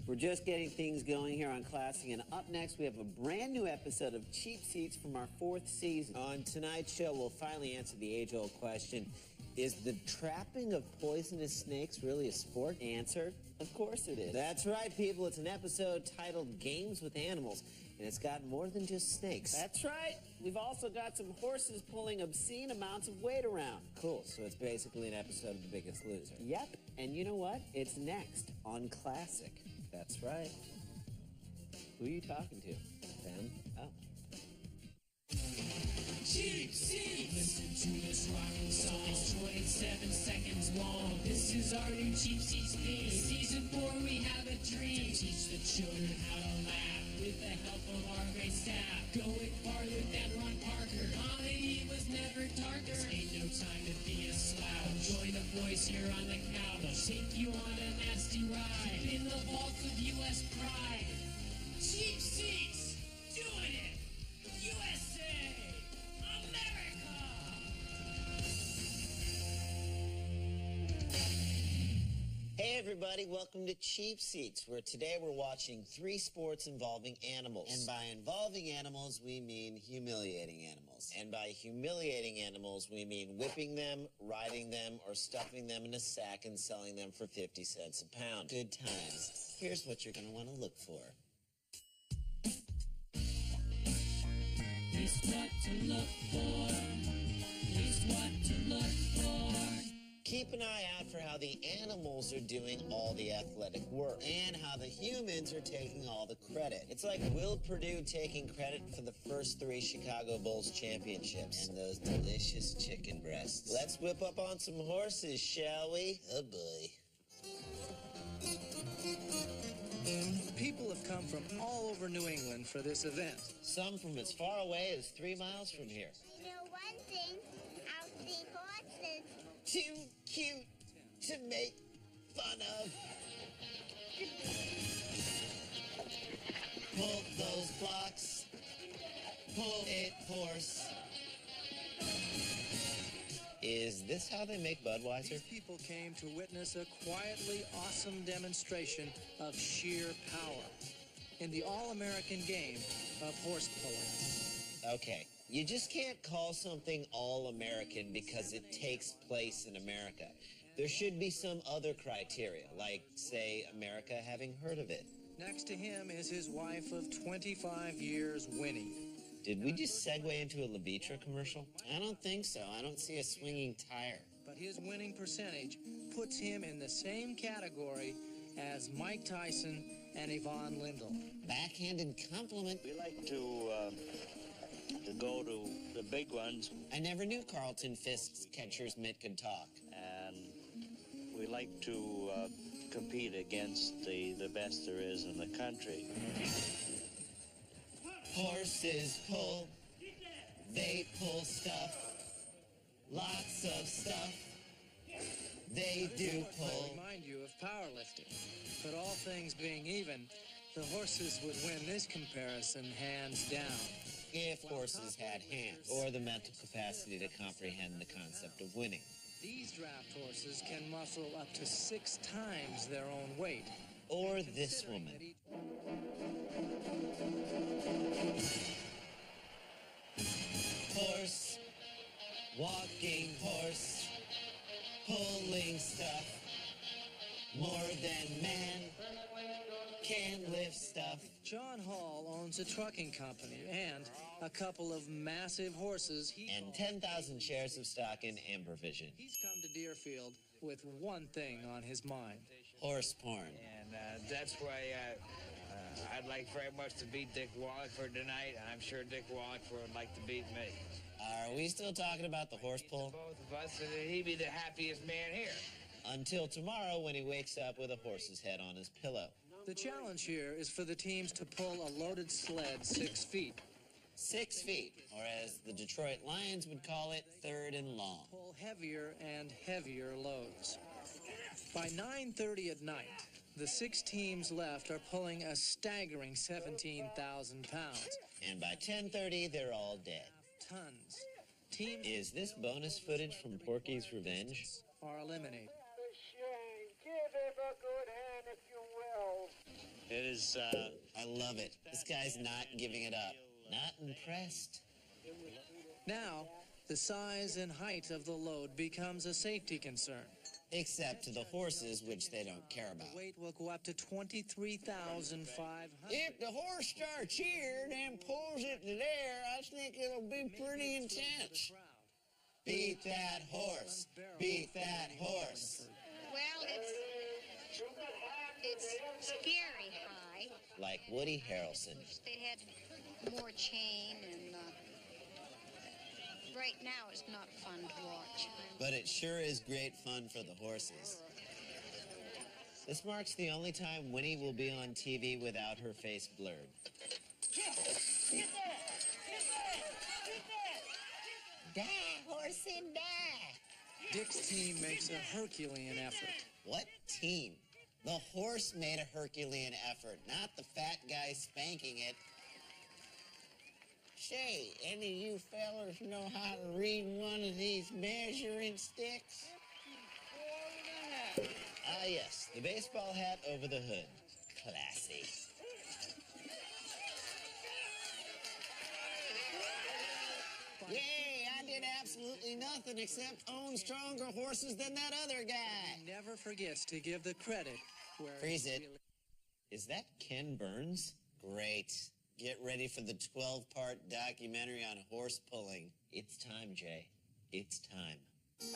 We're just getting things going here on Classic, and up next we have a brand new episode of Cheap Seats from our 4th season. On tonight's show, we'll finally answer the age-old question, is the trapping of poisonous snakes really a sport? Answer, of course it is. That's right, people. It's an episode titled Games with Animals, and it's got more than just snakes. That's right. We've also got some horses pulling obscene amounts of weight around. Cool, so it's basically an episode of The Biggest Loser. Yep, and you know what? It's next on Classic. That's right. Who are you talking to? Ben? Oh. Cheap Seats! Listen to this rocking song. It's 27 seconds long. This is our new Cheap Seats theme. Season 4, we have a dream to teach the children how to laugh with the help of our great staff. Going farther than Ron Parker. Comedy was never darker. Ain't no time to be a slouch. Join the boys here on the couch. They'll take you on a nasty ride in the vaults of U.S. pride. Cheap Seats! Doing it! USA! Hey everybody, welcome to Cheap Seats, where today we're watching 3 sports involving animals. And by involving animals, we mean humiliating animals. And by humiliating animals, we mean whipping them, riding them, or stuffing them in a sack and selling them for 50 cents a pound. Good times. Here's what you're going to want to look for. Here's what to look for. Here's what to look for. Keep an eye out for how the animals are doing all the athletic work and how the humans are taking all the credit. It's like Will Purdue taking credit for the first 3 Chicago Bulls championships and those delicious chicken breasts. Let's whip up on some horses, shall we? Oh boy. People have come from all over New England for this event. Some from as far away as 3 miles from here. You know one thing, I'll see horses. Too cute to make fun of. Pull those blocks. Pull it, horse. Is this how they make Budweiser? These people came to witness a quietly awesome demonstration of sheer power in the all-American game of horse pulling. Okay, you just can't call something all-American because it takes place in America. There should be some other criteria, like, say, America having heard of it. Next to him is his wife of 25 years, Winnie. Did we just segue into a Levitra commercial? I don't think so. I don't see a swinging tire. But his winning percentage puts him in the same category as Mike Tyson and Yvonne Lindell. Backhanded compliment. We like to go to the big ones. I never knew Carlton Fisk's catcher's mitt could talk. And we like to compete against the best there is in the country. Horses pull, they pull stuff, lots of stuff, they do pull. Remind you of powerlifting, but all things being even, the horses would win this comparison hands down. If horses had hands, or the mental capacity to comprehend the concept of winning. These draft horses can muscle up to 6 times their own weight. Or this woman. Horse, walking horse, pulling stuff, more than man can lift stuff. John Hall owns a trucking company and a couple of massive horses. And 10,000 shares of stock in Amber Vision. He's come to Deerfield with one thing on his mind. Horse porn. And that's why I'd like very much to beat Dick Wallingford tonight, and I'm sure Dick Wallingford would like to beat me. Are we still talking about the horse pull? Both of us, and he'd be the happiest man here. Until tomorrow when he wakes up with a horse's head on his pillow. The challenge here is for the teams to pull a loaded sled 6 feet. 6 feet, or as the Detroit Lions would call it, third and long. Pull heavier and heavier loads. By 9:30 at night, the 6 teams left are pulling a staggering 17,000 pounds. And by 10:30, they're all dead. Tons. Teams Is this bonus footage from Porky's Revenge? are eliminated. Shane, give him a good hand if you will. It is. I love it. This guy's not giving it up. Not impressed. Now, the size and height of the load becomes a safety concern. Except to the horses, which they don't care about. The weight will go up to 23,500. If the horse starts here and pulls it there, I think it'll be pretty intense. Beat that horse. Beat that horse. Well, it's scary high. Like Woody Harrelson. They had more chain and right now it's not fun to watch. But it sure is great fun for the horses. This marks the only time Winnie will be on TV without her face blurred. Die, horsey, die! Dick's team makes a Herculean effort. What team? The horse made a Herculean effort, not the fat guy spanking it. Say, any of you fellers know how to read one of these measuring sticks? Ah, yes, the baseball hat over the hood. Classy. Yay, I did absolutely nothing except own stronger horses than that other guy. He never forgets to give the credit where Freeze it. Is that Ken Burns? Great. Get ready for the 12-part documentary on horse pulling. It's time, Jay. It's time.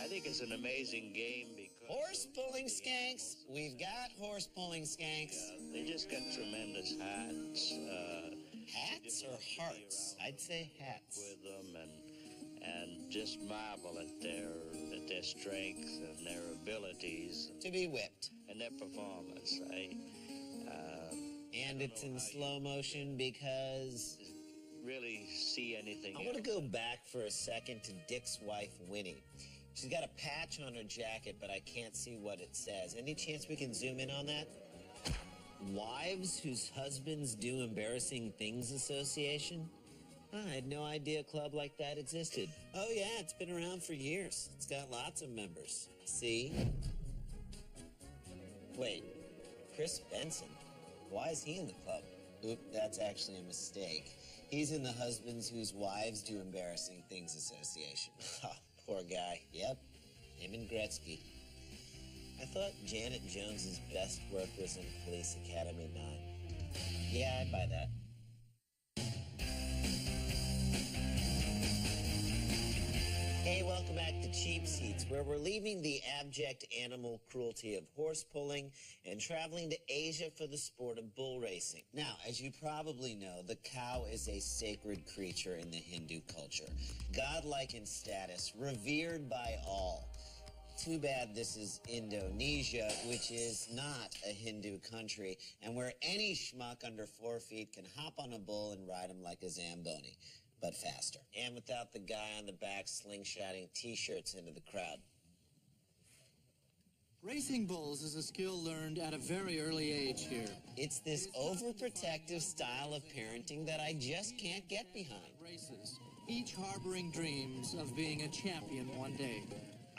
I think it's an amazing game because Horse pulling skanks. We've got horse pulling skanks. they just got tremendous hats Hats or hearts? I'd say hats. with them, and just marvel at their strength and their abilities To be whipped. and their performance. And it's in slow motion because Really see anything I want to else. go back for a second to Dick's wife, Winnie. She's got a patch on her jacket, but I can't see what it says. Any chance we can zoom in on that? Wives whose husbands do embarrassing things association? I had no idea a club like that existed. Oh yeah, it's been around for years. It's got lots of members. See? Wait, Chris Benson? Why is he in the club? Oop, that's actually a mistake. He's in the Husbands Whose Wives Do Embarrassing Things Association. Poor guy. Yep, him and Gretzky. I thought Janet Jones's best work was in Police Academy 9. Yeah, I'd buy that. Hey, welcome back to Cheap Seats, where we're leaving the abject animal cruelty of horse pulling and traveling to Asia for the sport of bull racing. Now, as you probably know, the cow is a sacred creature in the Hindu culture, godlike in status, revered by all. Too bad this is Indonesia, which is not a Hindu country, and where any schmuck under 4 feet can hop on a bull and ride him like a Zamboni, but faster. And without the guy on the back slingshotting T-shirts into the crowd. Racing bulls is a skill learned at a very early age here. It's this overprotective style of parenting that I just can't get behind. Races, each harboring dreams of being a champion one day.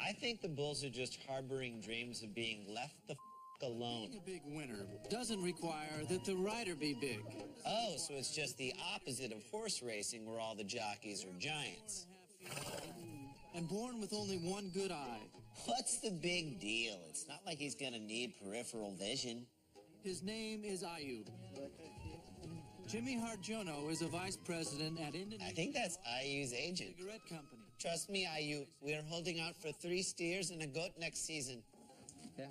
I think the bulls are just harboring dreams of being left the alone. Being a big winner doesn't require that the rider be big. Oh, so it's just the opposite of horse racing where all the jockeys are giants. And born with only one good eye. What's the big deal? It's not like he's gonna need peripheral vision. His name is Ayub. Jimmy Harjono is a vice president at Indonesia I think that's IU's agent. Cigarette Company. Trust me, IU, we are holding out for 3 steers and a goat next season. The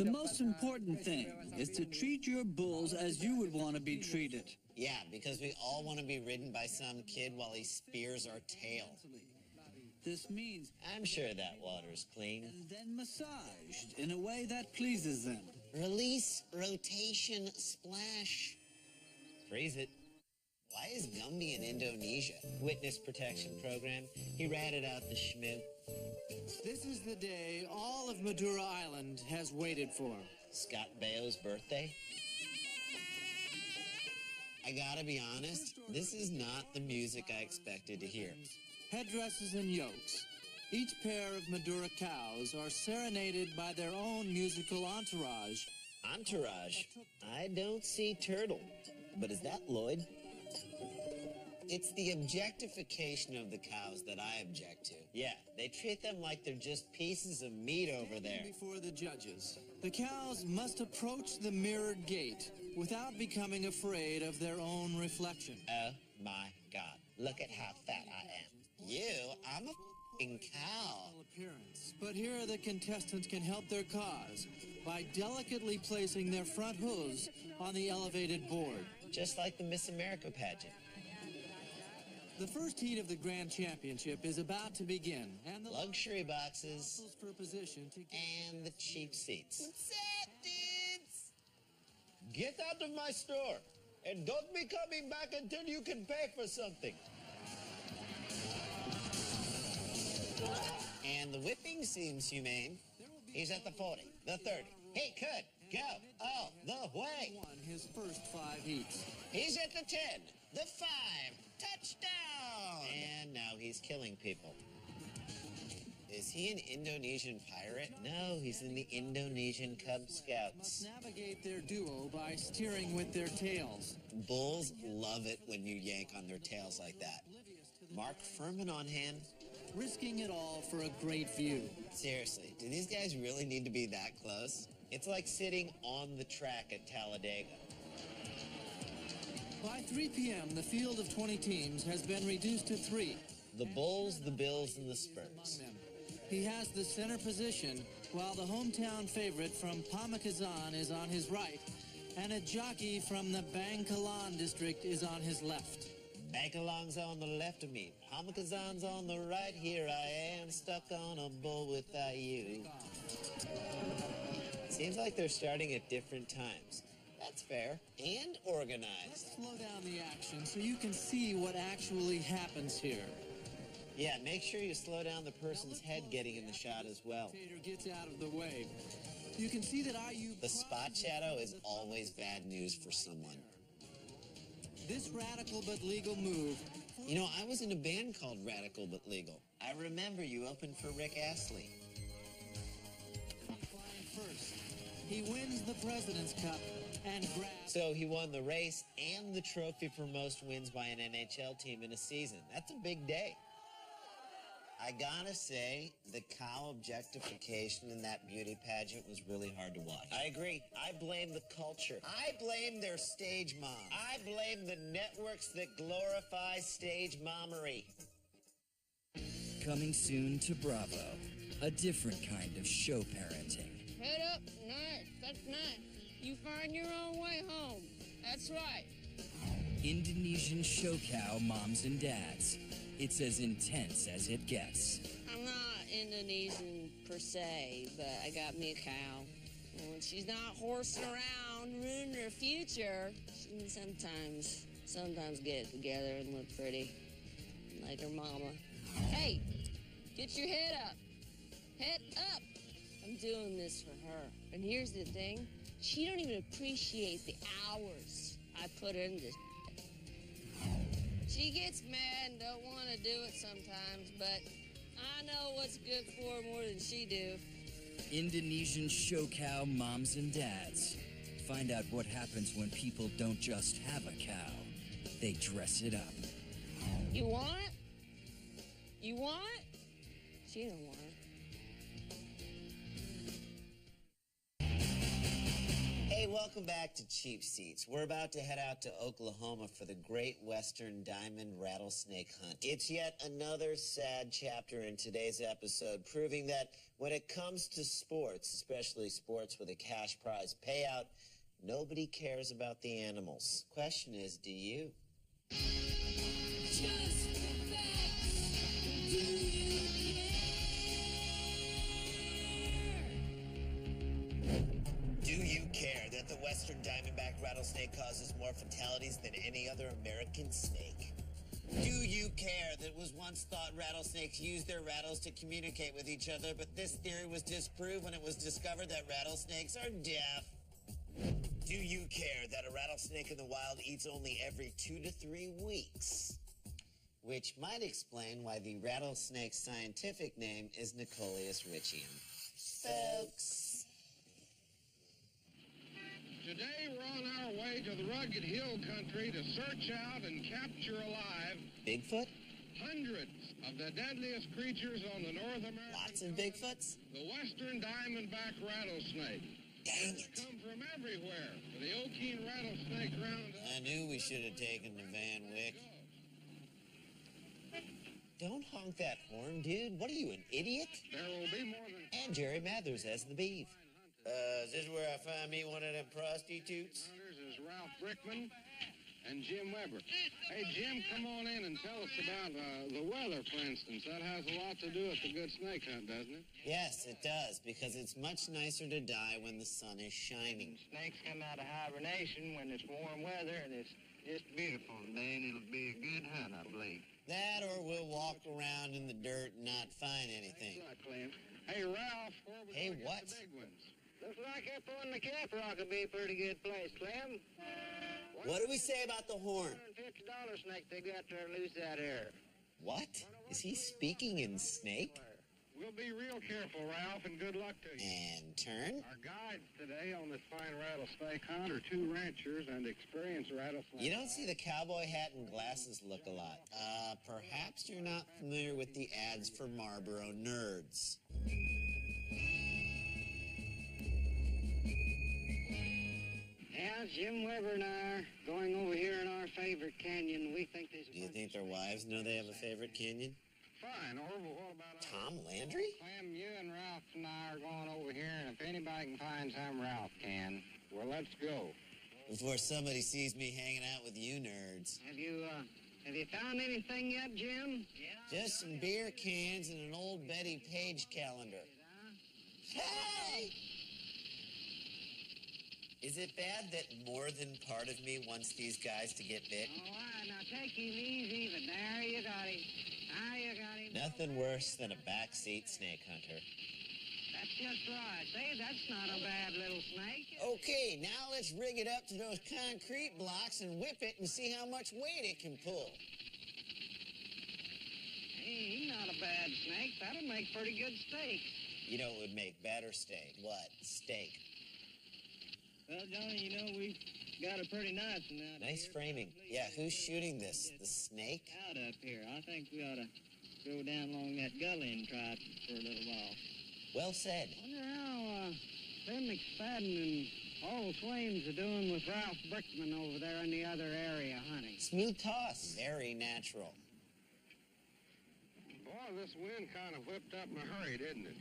most important thing is to treat your bulls as you would want to be treated. Yeah, because we all want to be ridden by some kid while he spears our tail. This means I'm sure that water's clean. and then massaged in a way that pleases them. Release, rotation, splash. Freeze it. Why is Gumby in Indonesia? Witness protection program. He ratted out the schmoo. This is the day all of Madura Island has waited for. Scott Baio's birthday. I gotta be honest, this is not the music I expected to hear. Headdresses and yokes. Each pair of Madura cows are serenaded by their own musical entourage. Entourage? I don't see turtle. But is that Lloyd? It's the objectification of the cows that I object to. Yeah, they treat them like they're just pieces of meat over there. Before the judges, the cows must approach the mirrored gate without becoming afraid of their own reflection. Oh my God, look at how fat I am. I'm a f***ing cow. Appearance. But here the contestants can help their cause by delicately placing their front hooves on the elevated board. Just like the Miss America pageant. The first heat of the Grand Championship is about to begin, and the luxury boxes for position to and the cheap seats. What's up, dudes? Get out of my store, and don't be coming back until you can pay for something. And the whipping seems humane. He's at the 40, the 30. He could go all the way. Won his first 5 heats. He's at the 10, the 5. Touchdown! And now he's killing people. Is he an Indonesian pirate? No, he's in the Indonesian Cub Scouts. Must navigate their duo by steering with their tails. Bulls love it when you yank on their tails like that. Mark Furman on hand. Risking it all for a great view. Seriously, do these guys really need to be that close? It's like sitting on the track at Talladega. By 3 p.m., the field of 20 teams has been reduced to 3. The Bulls, the Bills, and the Spurs. He has the center position, while the hometown favorite from Pamekasan is on his right, and a jockey from the Bangkalan district is on his left. Bangkalang's on the left of me. Pamekasan's on the right. Here I am, stuck on a bull without you. Seems like they're starting at different times. That's fair and organized. Let's slow down the action so you can see what actually happens here. Yeah, make sure you slow down the person's head getting in the shot as well. Gets out of the way. You can see that the spot shadow is always bad news for someone. This radical but legal move. You know, I was in a band called Radical But Legal. I remember you opened for Rick Astley. First, he wins the President's Cup and grabs. So he won the race and the trophy for most wins by an NHL team in a season. That's a big day. I gotta say, the cow objectification in that beauty pageant was really hard to watch. I agree. I blame the culture. I blame their stage mom. I blame the networks that glorify stage mommery. Coming soon to Bravo, a different kind of show parenting. Head up, nice, that's nice. You find your own way home. That's right. Indonesian show cow moms and dads. It's as intense as it gets. I'm not Indonesian per se, but I got me a cow. And when she's not horsing around, ruining her future, she can sometimes get it together and look pretty, like her mama. Hey, get your head up. Head up. I'm doing this for her. And here's the thing. She don't even appreciate the hours I put into this. She gets mad and don't want to do it sometimes, but I know what's good for her more than she do. Indonesian show cow moms and dads. Find out what happens when people don't just have a cow. They dress it up. You want it? You want it? She don't want it. Hey, welcome back to Cheap Seats. We're about to head out to Oklahoma for the Great Western Diamond Rattlesnake Hunt. It's yet another sad chapter in today's episode, proving that when it comes to sports, especially sports with a cash prize payout, nobody cares about the animals. Question is, do you? Just the facts. Do you care? Do you care that the Western Diamondback rattlesnake causes more fatalities than any other American snake? Do you care that it was once thought rattlesnakes used their rattles to communicate with each other, but this theory was disproved when it was discovered that rattlesnakes are deaf? Do you care that a rattlesnake in the wild eats only every 2 to 3 weeks? which might explain why the rattlesnake's scientific name is Nicoleus richium. Folks. Today we're on our way to the rugged hill country to search out and capture alive Bigfoot? hundreds of the deadliest creatures on the North American Lots of Bigfoots? the western diamondback rattlesnake. Dang it. Come from everywhere for the Okeen Rattlesnake Roundup. I knew we should have taken the Van Wyck. Don't honk that horn, dude. What are you, an idiot? There will be more than And Jerry Mathers as the beef. Is this where I find me one of them prostitutes? hunters is Ralph Brickman and Jim Weber. Hey, Jim, come on in and tell us about the weather, for instance. That has a lot to do with the good snake hunt, doesn't it? Yes, it does, because it's much nicer to die when the sun is shining. Snakes come out of hibernation when it's warm weather, and it's just beautiful today, and it'll be a good hunt, I believe. That or we'll walk around in the dirt and not find anything. That's right, Clem. Hey, Ralph, where we Hey, gonna get what? the big ones? Looks like up on the Cap Rock would be a pretty good place, Clem. What do we say about the horn? $150 snake they got there loose out here. What? Is he speaking in snake? We'll be real careful, Ralph, and good luck to you. And turn? Our guides today on this fine rattlesnake hunt are two ranchers and experienced rattlesnake. You don't see the cowboy hat and glasses look a lot. Perhaps you're not familiar with the ads for Marlboro Nerds. Yeah, Jim Weber and I are going over here in our favorite canyon. We think there's a Do you think their wives know they have a favorite canyon? Fine, Orville, what about us? Tom Landry? Clem, you and Ralph and I are going over here, and if anybody can find some, Ralph can. Well, let's go. Before somebody sees me hanging out with you nerds. Have you found anything yet, Jim? Yeah. Just some beer cans and an old Betty Page calendar. Hey! Is it bad that more than part of me wants these guys to get bit? All right, now take him easy, but there you got him. There you got him. Nothing worse than a backseat snake hunter. That's just right. See, that's not a bad little snake. Okay, now let's rig it up to those concrete blocks and whip it and see how much weight it can pull. Hey, he's not a bad snake. That'll make pretty good steak. You know what would make better steak? What? Steak. Well, Johnny, you know, we've got a pretty nice one out Nice here. framing. Yeah, who's shooting this? The snake? Out up here. I think we ought to go down along that gully and try it for a little while. Well said. Wonder how Tim McSpadden and all Swains are doing with Ralph Brickman over there in the other area hunting. Smooth toss. Very natural. Boy, this wind kind of whipped up in a hurry, didn't it?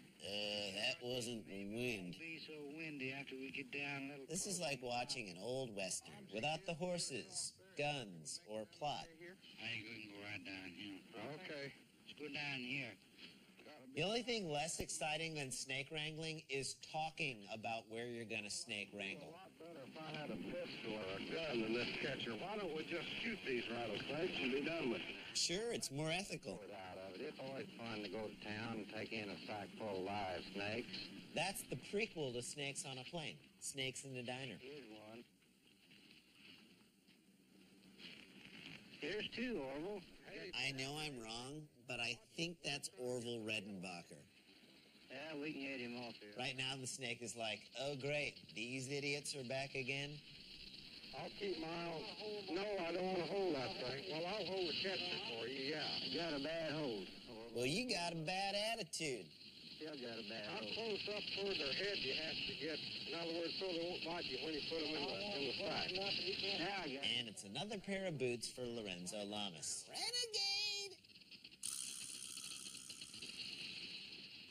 That wasn't the wind. It'll be so windy after we get down a little. This is like watching an old western without the horses, guns, or plot. I think we can go right down here. Okay. Let's go down here. The only thing less exciting than snake wrangling is talking about where you're going to snake wrangle. A lot better if I had a pistol or a gun than this catcher. Why don't we just shoot these rattlesnakes and be done with it? Sure, it's more ethical. Out of it. It's always fun to go to town and take in a sack full of live snakes. That's the prequel to Snakes on a Plane. Snakes in the Diner. Here's one. Here's two, Orville. I know I'm wrong, but I think that's Orville Redenbacher. Yeah, we can hit him off here. Right now, the snake is like, oh, great, these idiots are back again. I'll keep my eye. No, I don't want to hold that thing. Well, I'll hold the catcher for you, yeah. You got a bad hold. Well, you got a bad attitude. Still got a bad How hold. close up toward their head you have to get? In other words, so they won't bite you when you put them in the sack. Now I got And it's another pair of boots for Lorenzo Lamas. Renegade!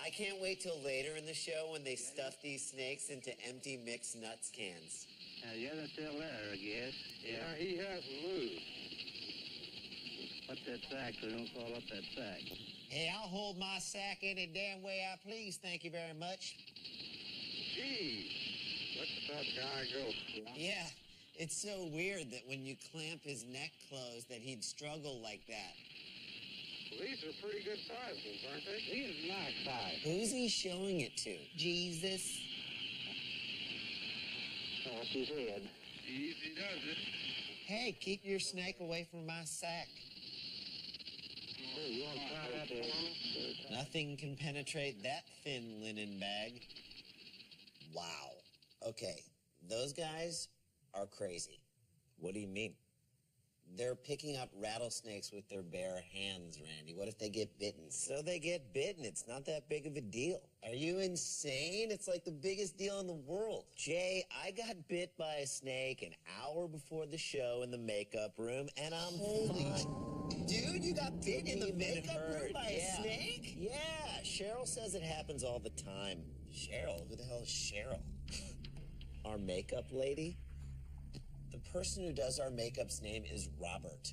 I can't wait till later in the show when they stuff these snakes into empty mixed nuts cans. the other's still there, I guess. Yeah, he hasn't moved. Put that sack so don't fall up that sack. Hey, I'll hold my sack any damn way I please, thank you very much. Gee, look at that guy go. Yeah, it's so weird that when you clamp his neck closed that he'd struggle like that. Well, these are pretty good sized ones, aren't they? These are nice size. Who's he showing it to? Jesus? Off his head. Easy does it. Hey, keep your snake away from my sack. You want to try that for me? Nothing can penetrate that thin linen bag. Wow. Okay, those guys are crazy. What do you mean? They're picking up rattlesnakes with their bare hands, Randy. What if they get bitten? So they get bitten. It's not that big of a deal. Are you insane? It's like the biggest deal in the world. Jay, I got bit by a snake an hour before the show in the makeup room, and I'm fine. Dude, you got bit in the makeup room by a snake? Yeah, Cheryl says it happens all the time. Cheryl? Who the hell is Cheryl? Our makeup lady? The person who does our makeup's name is Robert.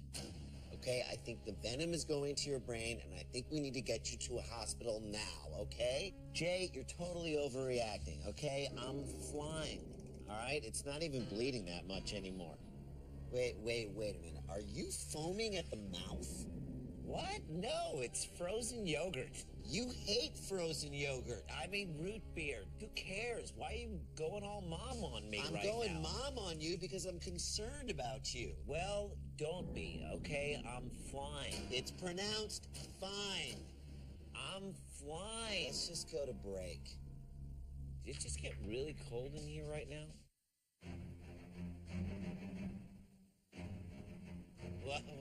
Okay, I think the venom is going to your brain, and I think we need to get you to a hospital now, okay? Jay, you're totally overreacting, okay? I'm flying, all right? It's not even bleeding that much anymore. Wait a minute. Are you foaming at the mouth? What? No, it's frozen yogurt. You hate frozen yogurt. I mean root beer. Who cares? Why are you going all mom on me right now? I'm going mom on you because I'm concerned about you. Well, don't be, okay? I'm fine. It's pronounced fine. I'm fine. Let's just go to break. Did it just get really cold in here right now?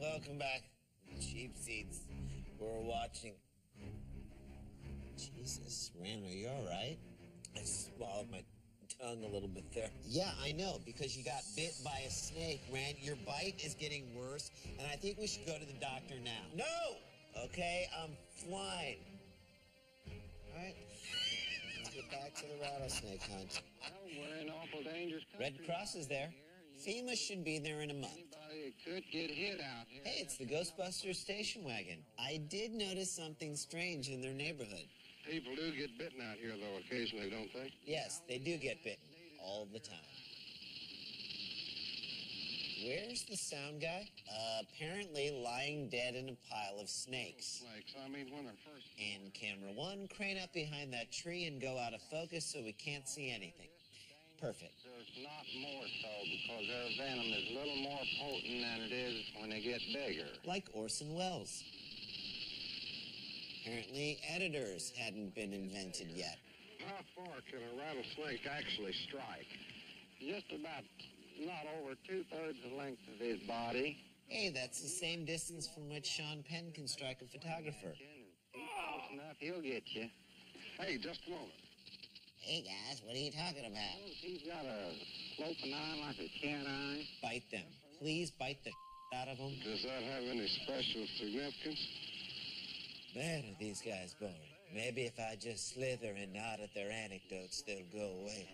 Welcome back, Cheap Seats. We're watching. Jesus, Ran, are you all right? I swallowed my tongue a little bit there. Yeah, I know, because you got bit by a snake, Ran. Your bite is getting worse, and I think we should go to the doctor now. No! Okay, I'm fine. All right. Let's get back to the rattlesnake hunt. We're in awful dangerous country. Red Cross is there. FEMA should be there in a month. Anybody could get hit out here. Hey, it's the Ghostbusters station wagon. I did notice something strange in their neighborhood. People do get bitten out here, though, occasionally, don't they? Yes, they do get bitten. All the time. Where's the sound guy? Apparently lying dead in a pile of snakes. Snakes, I mean, when they're first... And camera one, crane up behind that tree and go out of focus so we can't see anything. Perfect. There's not more so, because their venom is a little more potent than it is when they get bigger. Like Orson Welles. Apparently, editors hadn't been invented yet. How far can a rattlesnake actually strike? Just about not over 2/3 the length of his body. Hey, that's the same distance from which Sean Penn can strike a photographer. Close enough, he'll get you. Hey, just a moment. Hey, guys, what are you talking about? He's got a sloping eye like a cat eye. Bite them. Please bite the out of them. Does that have any special significance? Man, are these guys boring. Maybe if I just slither and nod at their anecdotes, they'll go away.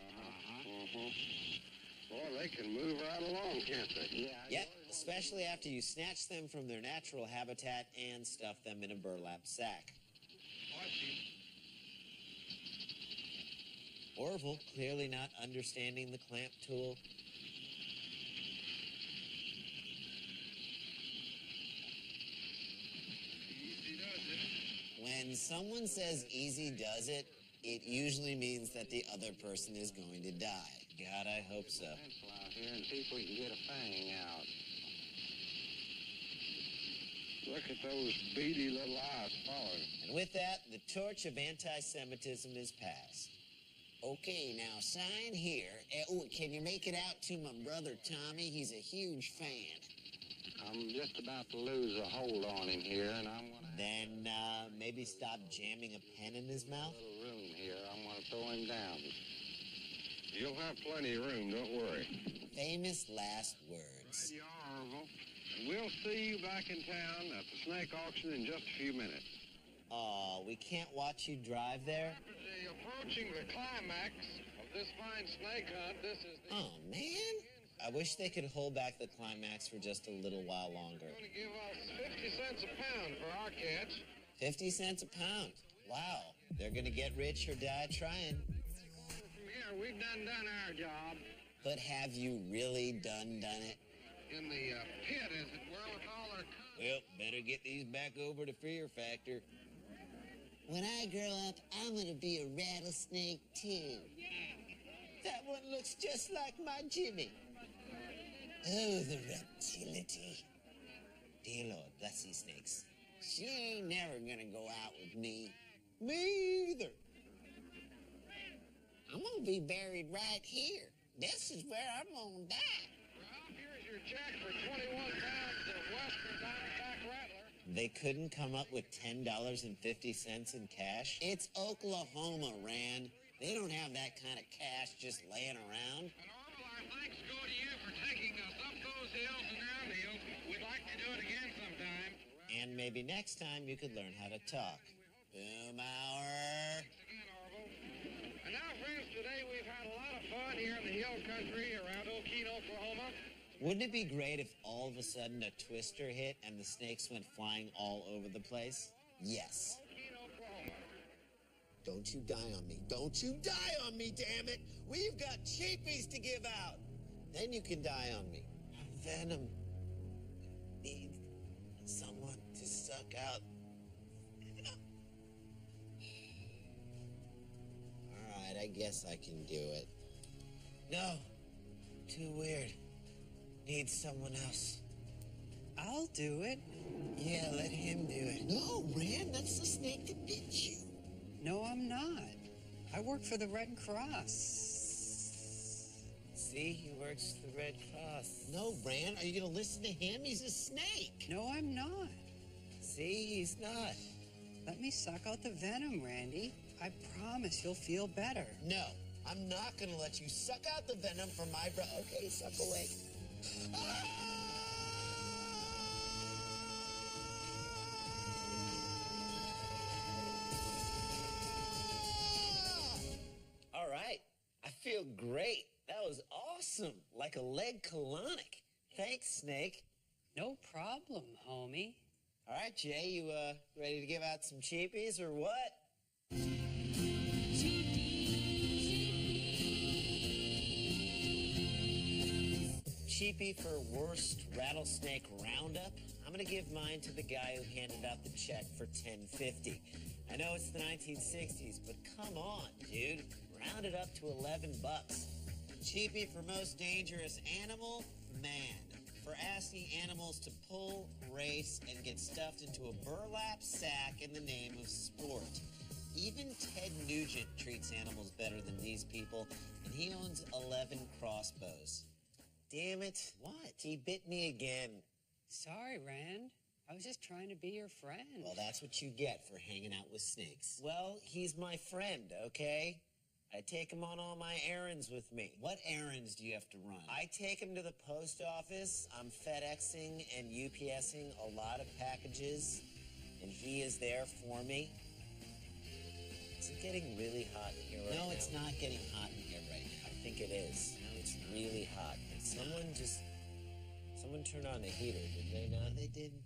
Well, they can move right along, can't they? Yeah. Yep, especially after you snatch them from their natural habitat and stuff them in a burlap sack. Orville, clearly not understanding the clamp tool. When someone says easy does it, it usually means that the other person is going to die. God, I hope so. Out here and see if we can get a fang out. Look at those beady little eyes following. And with that, the torch of anti-Semitism is passed. Okay, now sign here. Can you make it out to my brother Tommy? He's a huge fan. I'm just about to lose a hold on him here, and I'm gonna... Then, maybe stop jamming a pen in his mouth? A little room here. I'm gonna throw him down. You'll have plenty of room, don't worry. Famous last words. Right you are, Orville. And we'll see you back in town at the snake auction in just a few minutes. Oh, we can't watch you drive there? Approaching the climax of this fine snake hunt, this is the... Oh, man. I wish they could hold back the climax for just a little while longer. We're going to give us 50 cents a pound for our catch. 50 cents a pound. Wow. They're going to get rich or die trying. From here, we've done our job. But have you really done it? In the pit, as it were, with all our... Well, better get these back over to Fear Factor. When I grow up, I'm going to be a rattlesnake, too. That one looks just like my Jimmy. Oh, the reptility. Dear Lord, bless these snakes. She ain't never gonna go out with me. Me either. I'm gonna be buried right here. This is where I'm gonna die. Well, here's your check for 21 pounds of Western Diamondback Rattler. They couldn't come up with $10.50 in cash? It's Oklahoma, Rand. They don't have that kind of cash just laying around. And all our thanks go to you for taking us up those hills and down the hills. We'd like to do it again sometime. And maybe next time you could learn how to talk. Boom hour. And now, friends, today we've had a lot of fun here in the hill country around Okeen, Oklahoma. Wouldn't it be great if all of a sudden a twister hit and the snakes went flying all over the place? Yes. Okeen, Oklahoma. Don't you die on me. Don't you die on me, damn it. We've got cheapies to give out. Then you can die on me. Venom needs someone to suck out. All right, I guess I can do it. No, too weird. Need someone else. I'll do it. Yeah, let him do it. No, Rand, that's the snake that bit you. No, I'm not. I work for the Red Cross. See, he works for the Red Cross. No, Rand, are you going to listen to him? He's a snake. No, I'm not. See, he's not. Let me suck out the venom, Randy. I promise you'll feel better. No, I'm not going to let you suck out the venom from my bro. Okay, suck away. All right, I feel great. That was awesome, like a leg colonic. Thanks, Snake. No problem, homie. All right, Jay, you ready to give out some cheapies or what? Cheapie for worst rattlesnake roundup. I'm gonna give mine to the guy who handed out the check for $10.50. I know it's the 1960s, but come on, dude. Round it up to $11. Cheapie for most dangerous animal, man. For asking animals to pull, race, and get stuffed into a burlap sack in the name of sport. Even Ted Nugent treats animals better than these people, and he owns 11 crossbows. Damn it. What? He bit me again. Sorry, Rand. I was just trying to be your friend. Well, that's what you get for hanging out with snakes. Well, he's my friend, okay? I take him on all my errands with me. What errands do you have to run? I take him to the post office. I'm FedExing and UPSing a lot of packages, and he is there for me. Is it getting really hot in here right now? No, it's not getting hot in here right now. I think it is. No, it's really hot. Someone turned on the heater, did they not? They didn't.